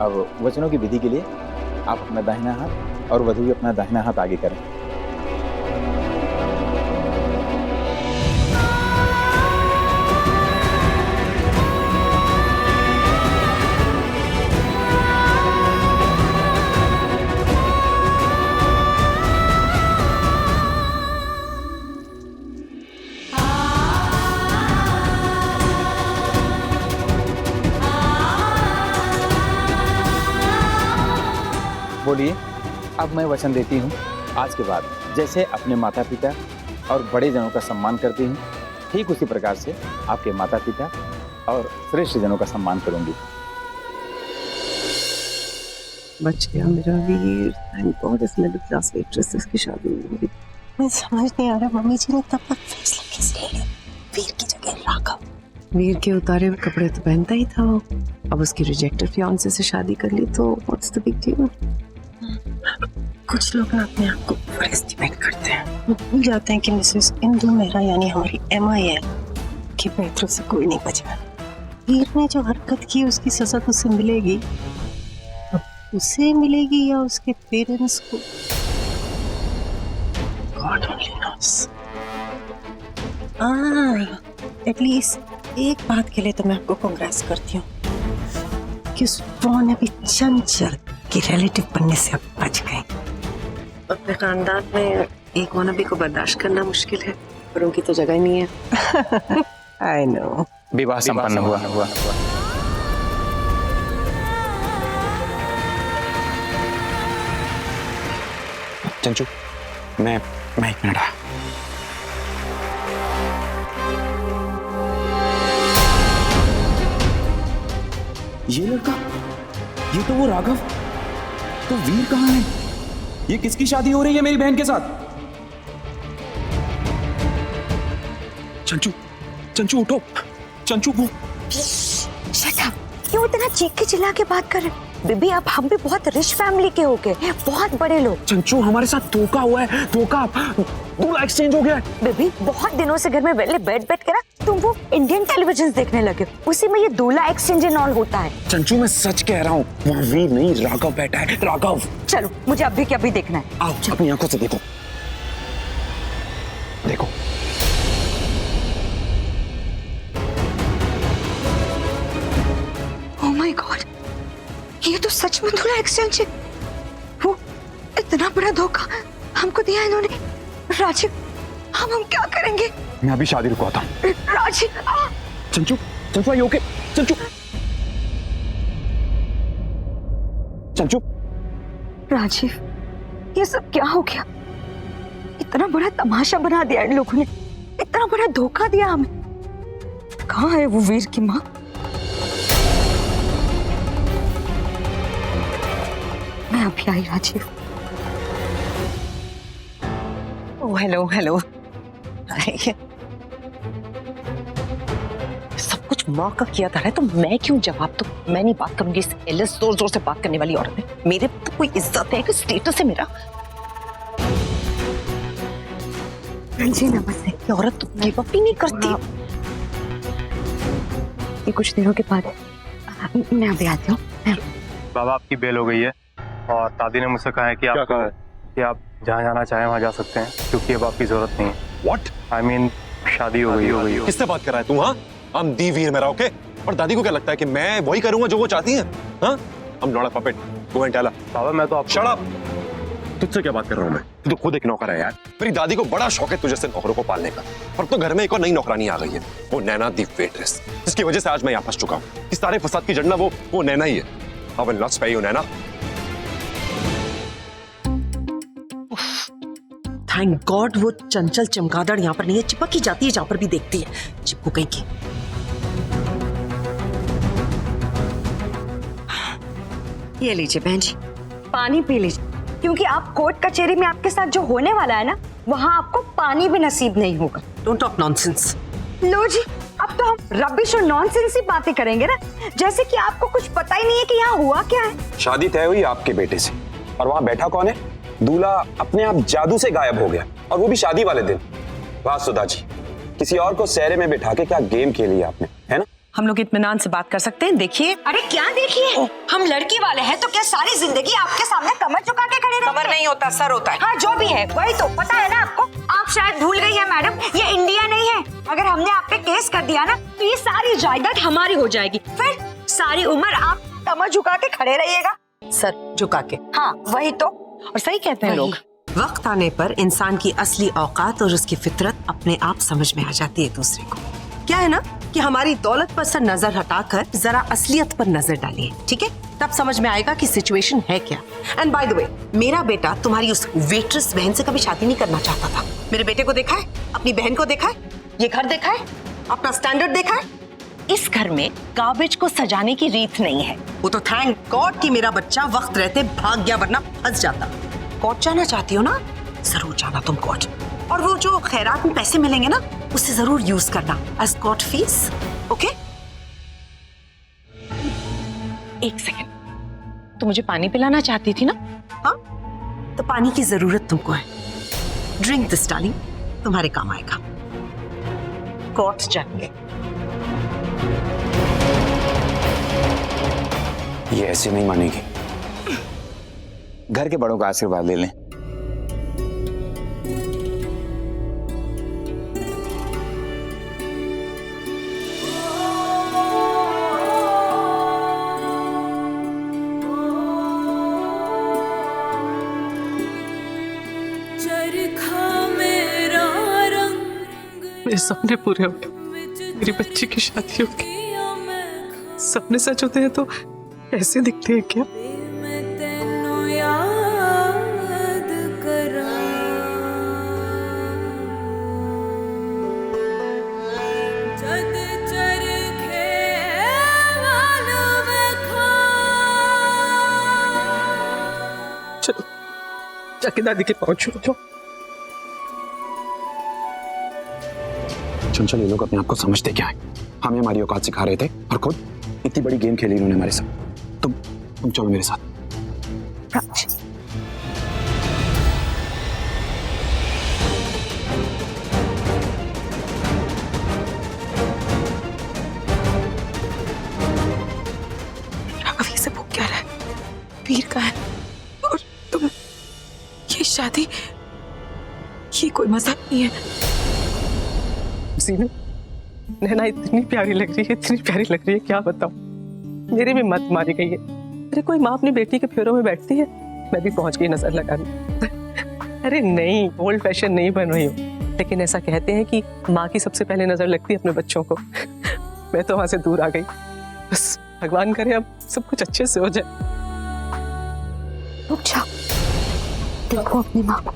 अब वचनों की विधि के लिए आप अपना दाहिना हाथ और वधु भी अपना दाहिना हाथ आगे करें। बोलिए, अब मैं वचन देती हूँ, आज के बाद जैसे अपने माता पिता और बड़े जनों का सम्मान करती हूँ, ठीक उसी प्रकार से आपके माता पिता और श्रेष्ठ जनों का सम्मान करूंगी। बच गया मेरा वीर। थैंक गॉड इस मिडिल क्लास वेट्रेस की शादी नहीं हुई। मैं समझ नहीं आ रहा मम्मी जी ने तब तक फैसला कैसे ले लिया वीर की जगह राघव। वीर के उतारे हुए कपड़े तो पहनता ही था वो, अब उसकी रिजेक्टेड फियांसे से शादी कर ली तो व्हाट्स द बिग डील। कुछ लोग ना अपने आप को ओवर एस्टिमेट करते हैं, वो भूल जाते हैं कि मिसेस इंदु मेहरा यानी हमारी MIL की बेहतर से कोई नहीं बचा। वीर ने जो हरकत की उसकी सजा तो उसे मिलेगी, उसे मिलेगी या उसके पेरेंट्स को, गॉड ओनली नोस। एटलीस्ट एक बात के लिए तो मैं आपको कांग्रेस करती हूँ कि उस बॉन अभी चंचल की रिलेटिव बनने से अब बच गए। अपने खानदान में एक वानबी को बर्दाश्त करना मुश्किल है, पर उनकी तो जगह ही नहीं है। I know. विवाह संपन्न हुआ। चंचू, मैं 1 मिनट आया। ये लड़का, ये तो वो राघव, तो वीर कहाँ है? ये किसकी शादी हो रही है मेरी बहन के साथ? चंचू, चंचू उठो, चंचू वो। शट अप, क्यों इतना चीख के चिल्ला के बात कर रहे हो? बेबी अब हम भी बहुत रिच फैमिली के हो गए, बहुत बड़े लोग। चंचू हमारे साथ धोखा हुआ है, धोखा। दूल्हा एक्सचेंज हो गया है। बेबी बहुत दिनों से घर में वेले बैठ बैठ के ना तुम वो इंडियन टेलीविजन देखने लगे, उसी में ये दूल्हा एक्सचेंज एंड ऑल होता है। चंचू मैं सच कह रहा हूँ, वहाँ वीर नहीं राघव बैठा है, राघव। चलो मुझे अभी के अभी देखना है। आओ अपनी आंखों से देखो, देखो। ओह माय गॉड, ये तो सच में दूल्हा एक्सचेंज है। वो इतना बड़ा धोखा हमको दिया इन्होंने। राजीव, हम क्या करेंगे? मैं अभी शादी रुकवाता हूँ। राजीव, चंचू, चंचू आई ओके? चंचू, चंचू। राजीव, ये सब क्या हो गया? इतना बड़ा तमाशा बना दिया इन लोगों ने, इतना बड़ा धोखा दिया हमें। कहाँ है वो वीर की माँ? मैं अभी आई राजीव। Oh hello hello. सब कुछ माँ का किया था तो मैं क्यों जवाब दूं? मैं नहीं बात करूंगी, इस एलिस जोर जोर से बात करने वाली औरत है। मेरे तो कोई इज्जत है, कोई स्टेटस है मेरा। जी नमस्ते। ये औरत तो गिव अप ही नहीं करती। ये कुछ दिनों के बाद मैं अभी आती हूँ। बाबा आपकी बेल हो गई है और दादी ने मुझसे कहा है कि आप जहाँ जाना चाहें वहाँ जा सकते हैं, क्योंकि अब आपकी जरूरत नहीं है। What? I mean, शादी हो गई। किससे बात कर रहा है तू? हाँ, हम दी वीर मेरा ओके। और दादी को क्या लगता है कि मैं वही करूंगा जो वो चाहती हैं? हाँ, हम not a puppet. Go and tell her. बाबा मैं तो आप शट अप। तुझसे क्या बात कर रहा हूँ मैं? तू तो खुद एक नौकर है यार। मेरी दादी को बड़ा शौक है तुझे से नौकरों को पालने का। और तो घर में एक और नई नौकरानी आ गई है, वो नैना दी वेट्रेस, जिसकी वजह से आज मैं यहाँ फंस चुका हूँ। इस सारे फसाद की जड़ ना वो नैना ही है। I will not spare you, Naina. Thank God वो चंचल चमगादड़ यहाँ पर नहीं है, चिपक ही जाती है जहाँ पर भी देखती है। चिपकू कहीं की। ये लीजिए बहन जी, पानी पी लीजिए, क्योंकि आप कोर्ट कचहरी में आपके साथ जो होने वाला है ना, वहाँ आपको पानी भी नसीब नहीं होगा। Don't talk nonsense. लो जी, अब तो हम रबिश और नॉनसेंस ही बातें करेंगे ना, जैसे कि आपको कुछ पता ही नहीं है कि यहाँ हुआ क्या है। शादी तय हुई आपके बेटे से, और वहाँ बैठा कौन है? दूल्हा अपने आप जादू से गायब हो गया, और वो भी शादी वाले दिन। वाह सुधा जी, किसी और को सहरे में बिठा के क्या गेम खेली आपने, है ना? हम लोग इत्मीनान से बात कर सकते हैं। देखिए। अरे क्या देखिए, हम लड़की वाले हैं तो क्या सारी जिंदगी आपके सामने कमर झुका के खड़े रहेंगे? कमर नहीं होता, सर होता है। हाँ जो भी है वही तो पता है ना आपको। आप शायद भूल गई है मैडम, ये इंडिया नहीं है। अगर हमने आप पे केस कर दिया ना तो ये सारी जायदाद हमारी हो जाएगी, फिर सारी उम्र आप कमर झुका के खड़े रहिएगा। सर झुका के। हाँ वही तो। और सही कहते हैं लोग, वक्त आने पर इंसान की असली औकात और उसकी फितरत अपने आप समझ में आ जाती है दूसरे को। क्या है ना कि हमारी दौलत पर से नजर हटाकर जरा असलियत पर नजर डालिए, ठीक है? तब समझ में आएगा कि सिचुएशन है क्या। एंड बाय द वे, मेरा बेटा तुम्हारी उस वेट्रेस बहन से कभी शादी नहीं करना चाहता था। मेरे बेटे को देखा है, अपनी बहन को देखा है, ये घर देखा है, अपना स्टैंडर्ड देखा है। इस घर में गार्बेज को सजाने की रीत नहीं है। वो तो थैंक गॉड कि मेरा बच्चा वक्त रहते भाग गया, वरना फंस जाता। कोर्ट जाना चाहती हो ना, जरूर जाना तुम कोर्ट। और वो जो खैरात में पैसे मिलेंगे ना, उसे जरूर यूज करना एज कोर्ट फीस, ओके? एक सेकंड, तो मुझे पानी पिलाना चाहती थी ना? हाँ, तो पानी की जरूरत तुमको है। ड्रिंक दिस डार्लिंग, तुम्हारे काम आएगा। कोर्ट जाएंगे। ये ऐसे नहीं मानेगी। घर के बड़ों का आशीर्वाद ले लें। मेरे सपने पूरे हो गए, मेरी बच्ची की शादी होगी। सपने सच होते हैं तो ऐसे दिखते हैं क्या? चलो जाके दादी के पाँव छू लो। चंचल, ये लोग अपने आप को समझते क्या है? हमें हमारी औकात सिखा रहे थे और खुद इतनी बड़ी गेम खेली इन्होंने हमारे साथ। तुम चलो मेरे साथ। राघव, ये सब हो क्या रहा है? वीर का है और तुम, ये शादी, ये कोई मजाक नहीं है। सीने, नैना इतनी प्यारी लग रही है, इतनी प्यारी लग रही है, क्या बताऊं। मेरे में मत मारी गई है। अरे कोई माँ अपनी बेटी के फेरों में बैठती है? मैं भी पहुंच गई नजर लगाने। अरे नहीं, ओल्ड फैशन नहीं बन रही हूँ, लेकिन ऐसा कहते हैं कि माँ की सबसे पहले नजर लगती है अपने बच्चों को। मैं तो वहां से दूर आ गई। बस भगवान करे अब सब कुछ अच्छे से हो जाए। रुक जाओ, देखो अपनी माँ को,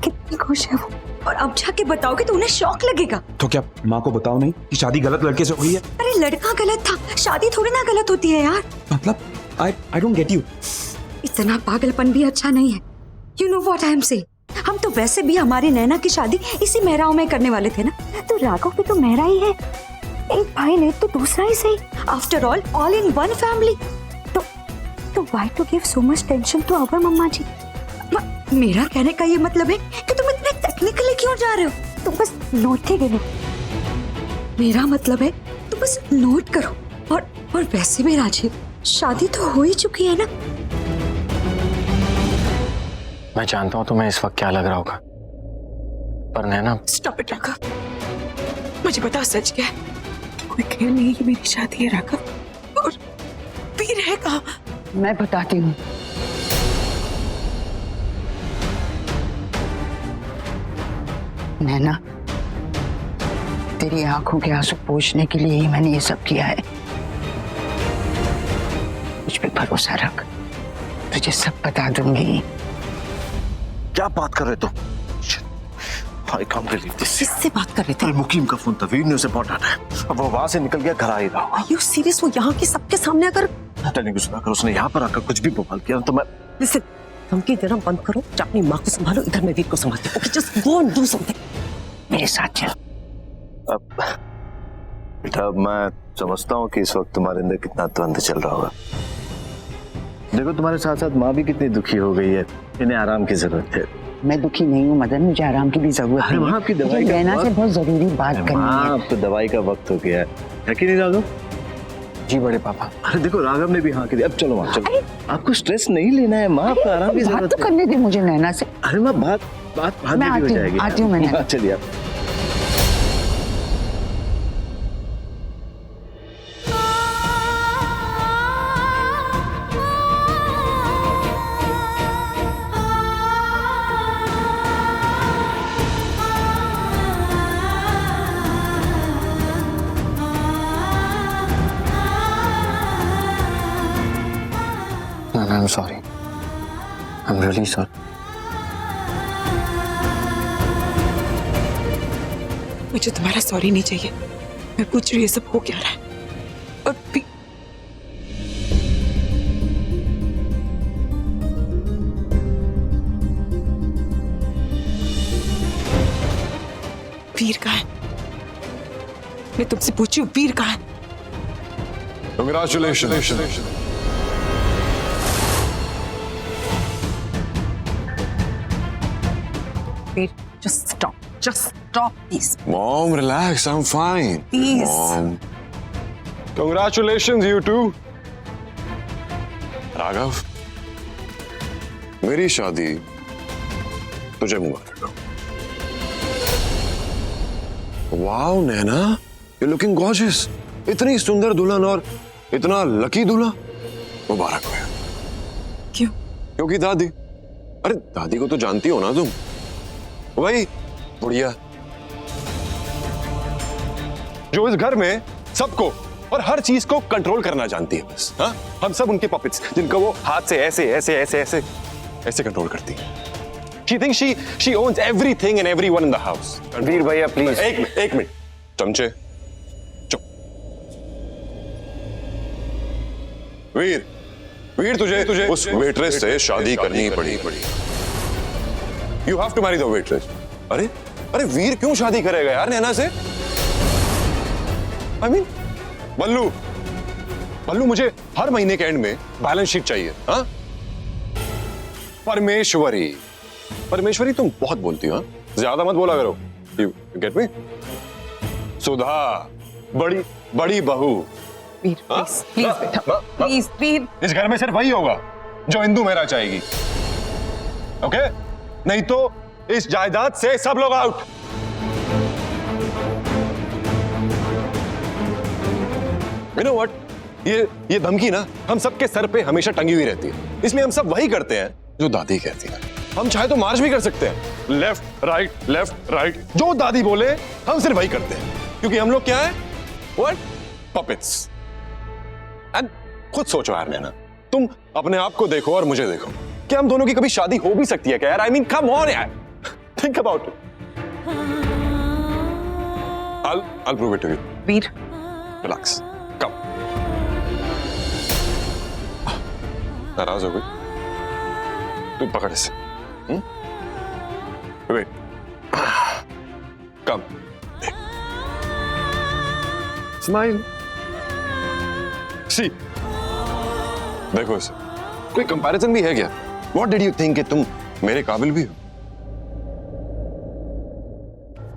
कितनी खुश है वो। और अब जाके बताओगे तो उन्हें शौक लगेगा। तो क्या माँ को बताओ नहीं कि शादी गलत लड़के से हुई है? अरे लड़का गलत था, शादी थोड़ी ना गलत होती है यार। मतलब आई डोंट गेट यू। इतना पागलपन भी अच्छा नहीं है। You know what I am saying. हम तो वैसे भी हमारी नैना की शादी इसी मेहराओं में करने वाले थे ना, तो राघव भी तो मेहरा ही है। एक भाई ने तो दूसरा ही सही। After all in one family. तो why to give so much tension to our mama ji? मेरा कहने का ये मतलब है कि तुम इतने टेक्निकली क्यों जा रहे हो? तुम बस नोट के गिनो। मेरा मतलब है तुम बस नोट करो। और वैसे भी राजीव, शादी तो हो ही चुकी है ना। मैं जानता हूँ तुम्हें इस वक्त क्या लग रहा होगा, पर नैना। स्टॉप इट राघव, मुझे पता सच क्या है। कोई खेल नहीं, ये मेरी शादी है राघव। और वीर है कहाँ? मैं बताती हूँ। नैना, तेरी आंखों के आंसू पोंछने के लिए ही मैंने ये सब किया है। मुझ पे भरोसा रख, तुझे सब बता दूंगी। क्या बात कर रहे तुम? I can't believe this. किससे बात कर रहे थे? मुकीम का फोन था, वीर ने उसे बहुत डांटा है। अब वो वहां से निकल गया, घर आ ही रहा। Are you serious? वो यहाँ के सबके सामने अगर टेलिंग सुनाकर उसने यहाँ पर आकर कुछ भी बवाल किया तो मैं। Listen, धमकी देना बंद करो, अपनी माँ को संभालो, इधर मैं वीर को संभालती हूँ। Okay, just go and do something. मेरे साथ चल। अब बेटा, मैं समझता हूँ कि इस वक्त तुम्हारे अंदर कितना द्वंद्व चल रहा होगा। देखो, तुम्हारे साथ साथ माँ भी कितनी दुखी हो गई है, इन्हें आराम की जरूरत है। मैं दुखी नहीं हूँ मदन, मुझे आराम की भी जरूरत अरे है। माँ, आपकी दवाई का नैना से वक्त- बहुत जरूरी बात करनी माँ, है। अब तो दवाई का वक्त हो गया है कि नहीं राघव? जी बड़े पापा। अरे देखो राघव ने भी हाँ की दी। अब चलो माँ चलो, आपको स्ट्रेस नहीं लेना है माँ, आपको आराम की बात जरूरत तो है। करने दे मुझे नैना से। अरे माँ बात मैं में भी हो आती हूँ, जाएगी। आती हूँ मैं नैना। हाँ, चलिए आप। Nana, I'm sorry. I'm really sorry. मुझे तुम्हारा सॉरी नहीं चाहिए। मैं पूछ रही हूँ ये सब हो क्या रहा है। और वीर कहाँ है? मैं तुमसे पूछी हूँ वीर कहाँ है? Congratulations. Veer, just stop, please. Mom, relax. I'm fine. Please. Mom. Congratulations, you two. Raghav, मेरी शादी तुझे मुबारक हो। Wow Naina, you're looking gorgeous. इतनी सुंदर दुल्हन और इतना लकी दूल्हा, मुबारक हो। क्यों? क्योंकि दादी, अरे दादी को तो जानती हो ना तुम, वही बुढ़िया जो इस घर में सबको और हर चीज को कंट्रोल करना जानती है बस। हाँ, हम सब उनके पपेट्स जिनको वो हाथ से ऐसे ऐसे ऐसे ऐसे ऐसे कंट्रोल करती है। She thinks she owns everything and everyone in the house. वीर भैया प्लीज। एक मिनट चमचे, चुप। वीर तुझे उस वेट्रेस से शादी करनी पड़ी। You have to marry the waitress. अरे वीर क्यों शादी करेगा यार नैना से? I mean, बल्लू मुझे हर महीने के एंड में बैलेंस शीट चाहिए। हाँ? परमेश्वरी तुम बहुत बोलती हो। हाँ? ज्यादा मत बोला करो। You get me? सुधा, बड़ी बहू। वीर, प्लीज बेटा, प्लीज वीर। इस घर में सिर्फ वही होगा जो इंदु मेहरा चाहेगी। ओके? नहीं तो इस जायदाद से सब लोग आउट। You know what? ये धमकी ना हम सबके सर पे हमेशा टंगी हुई रहती है, इसलिए हम सब वही करते हैं जो दादी कहती है। हम चाहे तो मार्च भी कर सकते हैं, लेफ्ट राइट, जो दादी बोले हम सिर्फ वही करते हैं, क्योंकि हम लोग क्या है? What? Puppets. And खुद सोचो यार नैना, तुम अपने आप को देखो और मुझे देखो, क्या हम दोनों की कभी शादी हो भी सकती है क्या यार? I mean, come on यार, think about it. I'll prove it to you. Veer, Relax. Come. नाराज हो गई? तू पकड़ इसे। Wait. Come. Smile. See. देखो इसे। कोई कंपैरिजन भी है क्या? What did you think कि तुम मेरे काबिल भी हो?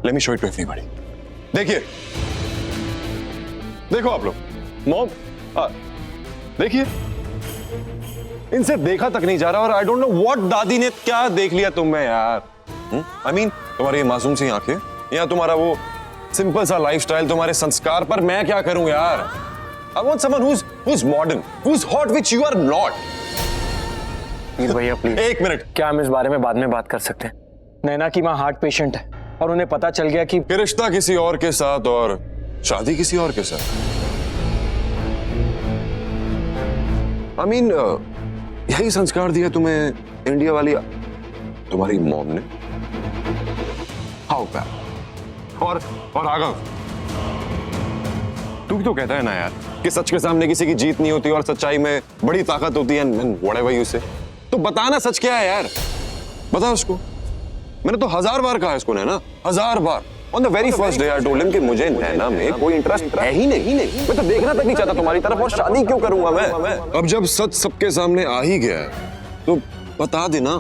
Let me show it to everybody. देखिए, देखो आप लोग, मॉम, देखिए, इनसे देखा तक नहीं जा रहा और आई डोंट नो व्हाट दादी ने क्या देख लिया तुम में यार। I mean, तुम्हारी मासूम सी आंखें या तुम्हारा वो सिंपल सा लाइफस्टाइल, तुम्हारे संस्कार पर मैं क्या करूं यार? I want someone who's modern, who's hot, which you are not. वीर भैया प्लीज। एक मिनट, क्या हम इस बारे में बाद में बात कर सकते हैं? नैना की माँ हार्ट पेशेंट है और उन्हें पता चल गया कि रिश्ता किसी और के साथ और शादी किसी और के साथ। I mean, यही संस्कार दिया तुम्हें इंडिया वाली तुम्हारी मॉम ने। How bad. और राघव, तू भी तो कहता है ना यार कि सच के सामने किसी की जीत नहीं होती और सच्चाई में बड़ी ताकत होती है। व्हाटएवर यू से, तो बताना सच क्या है यार, बता उसको। मैंने तो 1000 बार कहा इसको नैना, 1000 बार। On the very first day I told him कि मुझे नैना में कोई इंटरेस्ट है ही नहीं। मैं तो देखना तक नहीं चाहता तुम्हारी तरफ, और शादी क्यों करूंगा मैं? अब जब सच सबके सामने आ ही गया है तो बता देना।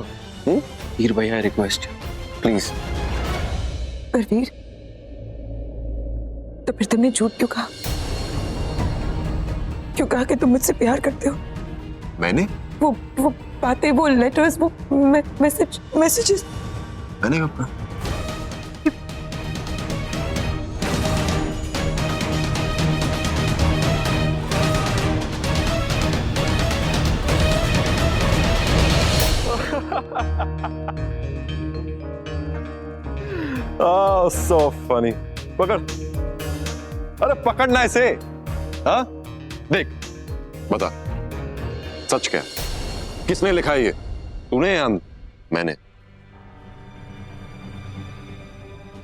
वीर भैया रिक्वेस्ट प्लीज। पर वीर, तो फिर तुमने झूठ क्यों कहा? क्यों कहा कि तुम मुझसे प्यार करते हो? मैंने वो बातें, वो लेटर्स, वो मैसेजेस। मैंने कब कहा? Oh, so funny. पकड़, अरे पकड़ना इसे। हाँ, देख, बता, सच क्या? किसने लिखा है ये? तूने या मैंने?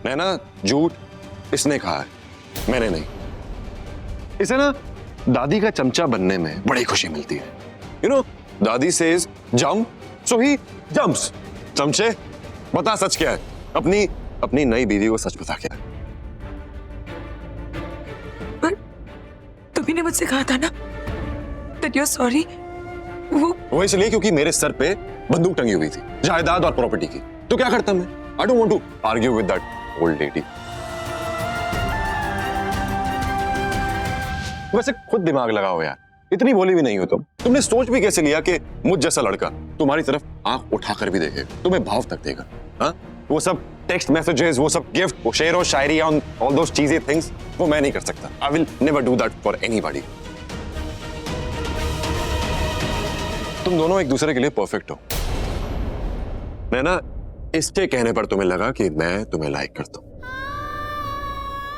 नैना, झूठ इसने कहा है, मैंने नहीं। इसे ना दादी का चमचा बनने में बड़ी खुशी मिलती है। You know, दादी says jump, so he jumps. चमचे, बता सच क्या है? अपनी नई बीवी को सच बता क्या है? पर तुम्ही ने मुझसे कहा था ना that you're sorry। वो इसलिए क्योंकि मेरे सर पे बंदूक टंगी हुई थी, जायदाद और प्रॉपर्टी की। तो क्या करता मैं? I don't want to argue with that old lady। वैसे खुद दिमाग लगाओ यार, इतनी भोली भी नहीं हो तुम। तुमने सोच भी कैसे लिया कि मुझ जैसा लड़का तुम्हारी तरफ आंख उठाकर भी देखे, तुम्हें भाव तक देगा? हाँ, वो सब टेक्स्ट मैसेजेस, वो सब गिफ्ट, वो शेर और शायरी, on all those cheesy things, वो मैं नहीं कर सकता। I will never do that for anybody. तुम दोनों एक दूसरे के लिए परफेक्ट हो। नैना, इसके कहने पर तुम्हें लगा कि मैं तुम्हें लाइक करता हूं,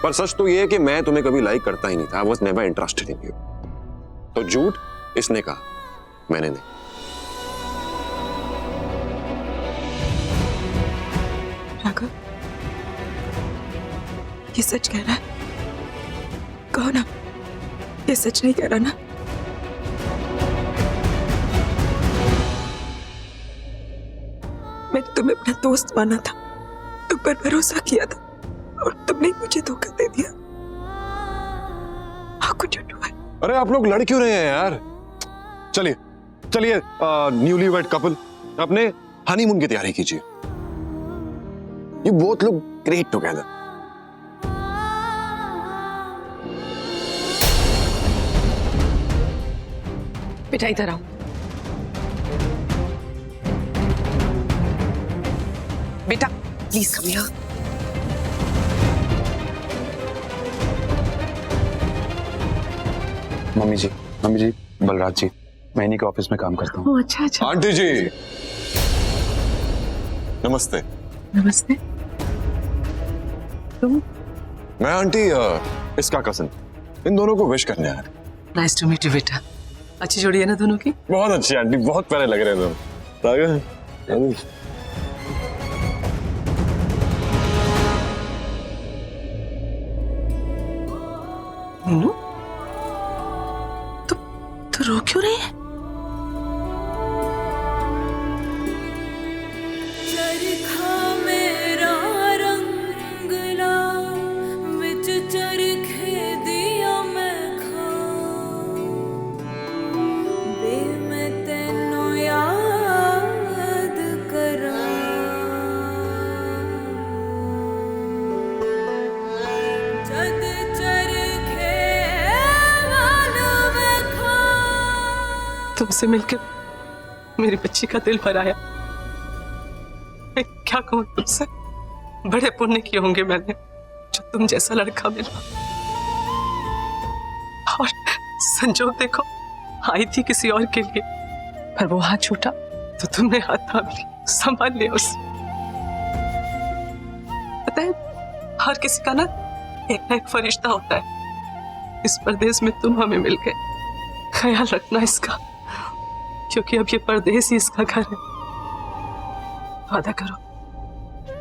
पर सच तो ये है कि मैं तुम्हें कभी लाइक करता ही नहीं था। I was never interested in you. तो झूठ इसने कहा, मैंने नहीं। राघव, ये सच कह रहा है? कहो ना, ये सच नहीं कह रहा ना? मैंने तुम्हें अपना दोस्त माना था, तुम पर भरोसा किया था, और तुमने मुझे धोखा दे दिया। How could you do it? अरे आप लोग लड़ क्यों रहे हैं यार? चलिए चलिए, न्यूली वेड कपल अपने हनीमून की तैयारी कीजिए। You both look great together। बेटा इधर आओ। बेटा प्लीज कम हियर। मम्मी जी, बलराज जी, मैं इन्हीं के ऑफिस में काम करता हूँ। अच्छा अच्छा। आंटी जी नमस्ते। नमस्ते। तुम? मैं आंटी इसका कजन, इन दोनों को विश करने आया। नाइस टू मीट यू बेटा। अच्छी जोड़ी है ना दोनों की? बहुत अच्छी आंटी, बहुत प्यारे लग रहे हैं दोनों। मीनू, तो रो क्यों रही है? तुमसे मिलकर मेरी बच्ची का दिल भर आया। मैं क्या कहूं तुमसे, बड़े पुण्य किए होंगे मैंने जो तुम जैसा लड़का मिला। और संजोग देखो, आई थी किसी और के लिए, पर वो हाथ छूटा तो तुमने हाथ थाम लिया, संभाल लिया उसे। पता है, हर किसी का ना एक ना एक फरिश्ता होता है। इस परदेश में तुम हमें मिल गए, ख्याल रखना इसका, क्योंकि अब ये परदेश ही इसका घर है। वादा करो,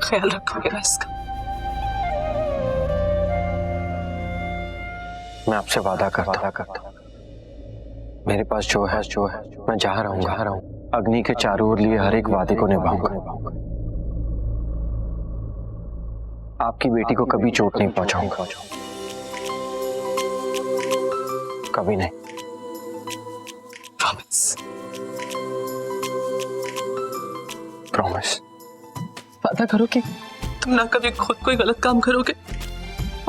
ख्याल रखोगे ना इसका? मैं आपसे वादा करता हूँ, मेरे पास जो है मैं जहाँ रहूंगा अग्नि के चारों ओर लिए हर एक वादे को निभाऊंगा। आपकी बेटी को कभी चोट नहीं पहुंचाऊंगा, कभी नहीं। प्रॉमिस। प्रॉमिस। वादा करो कि तुम ना कभी खुद कोई गलत काम करोगे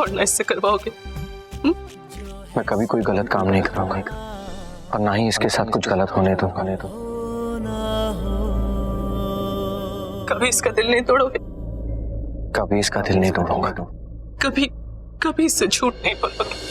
और ना इससे करवाओगे। मैं कभी कोई गलत काम नहीं करूंगा और ना ही इसके साथ कुछ गलत होने दूंगा। कभी इसका दिल नहीं तोड़ोगे, कभी इसका दिल नहीं तोड़ूंगा। कभी कभी इससे झूठ नहीं बोलोगे।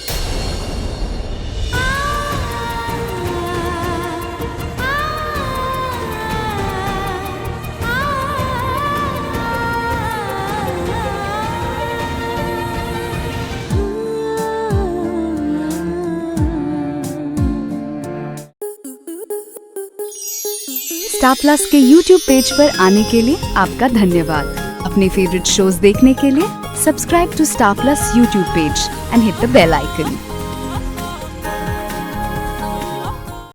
स्टार प्लस के YouTube पेज पर आने के लिए आपका धन्यवाद। अपने फेवरेट शोज देखने के लिए subscribe to Star Plus YouTube page and hit the bell icon.